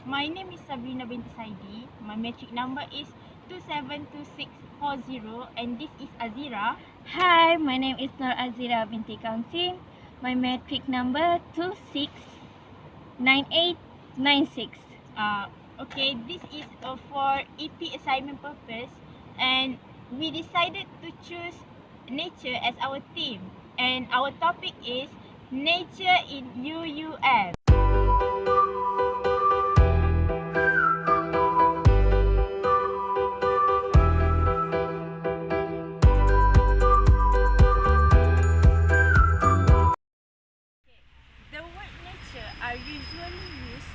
My name is Sabrina binti Saidi. My metric number is 272640 and this is Azira. Hi, my name is Nur Azira binti Kamsin. My metric number 269896. Okay, this is for EP assignment purpose, and we decided to choose nature as our theme, and our topic is nature in UUM. The word nature are usually used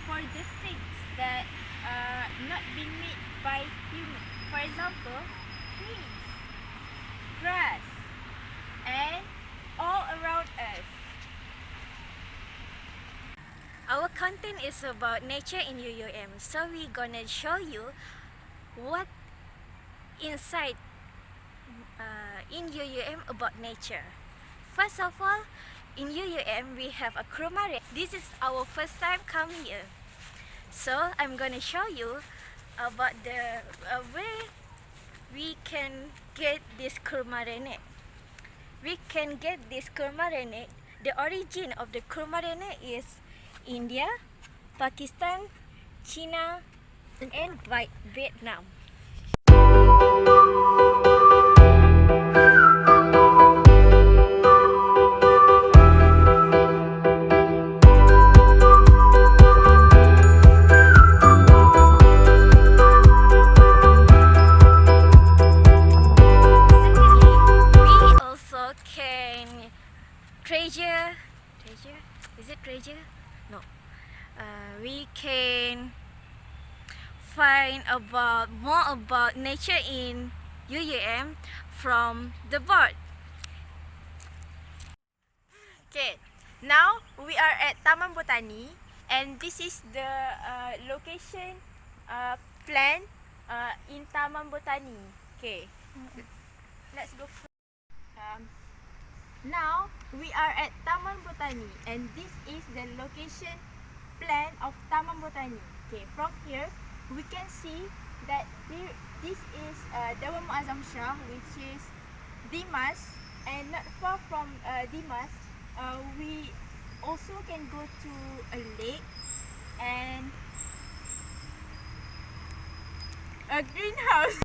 for the things that are not being made by humans. For example, trees, grass, and all around us. Our content is about nature in UUM, so we're gonna show you what inside in UUM about nature. First of all, in UUM we have a Krumare. This is our first time come here, so I'm gonna show you about the where we can get this kurmarene. We can get this kurmarene. The origin of the kurmarene is India, Pakistan, China, and Vietnam. We can find more about nature in UUM from the board. Okay, now we are at Taman Botani, and this is the location plan in Taman Botani. Okay, let's go. Now we are at Taman Botani, and this is the location plan of Taman Botani. Okay, from here we can see that this is Dewan Muazzam Shah, which is Dimas, and not far from Dimas, we also can go to a lake and a greenhouse.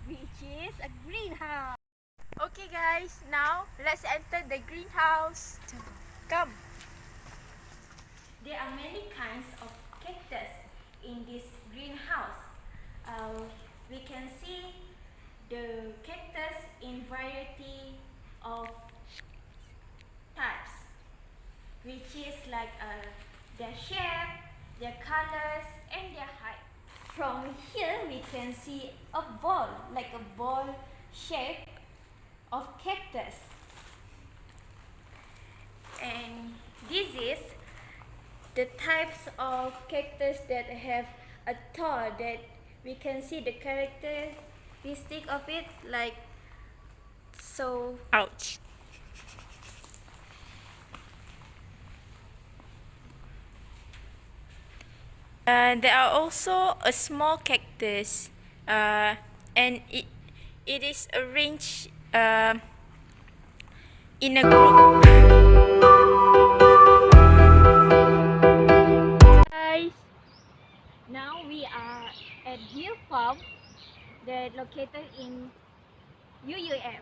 Which is a greenhouse. Okay guys, now let's enter the greenhouse. Come. There are many kinds of cactus in this greenhouse. We can see the cactus in variety of types, which is like their shape, their colors, and their height. From here we can see a ball, like a ball shape of cactus. And this is the types of cactus that have a thorn, that we can see the characteristic of it, like so. Ouch. There are also a small cactus, and it is arranged in a group. Guys, now we are at Deer Farm, that located in UUM.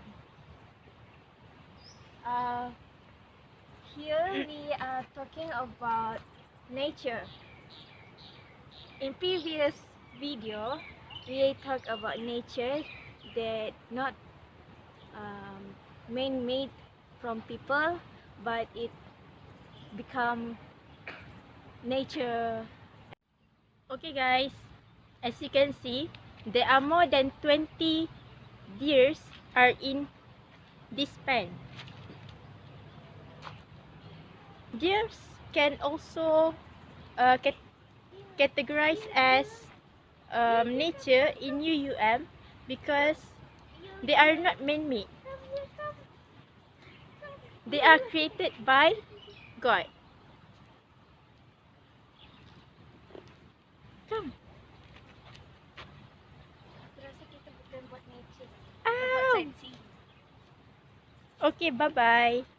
Here we are talking about nature. In previous video, we talked about nature that not man-made from people, but it become nature. Okay guys, as you can see, there are more than 20 deers are in this pen. deers can also categorized as nature in UUM because they are not man-made. They are created by God. Come. Rasa kita bukan buat nature, kita buat Ow. sightseeing. Okay, bye-bye.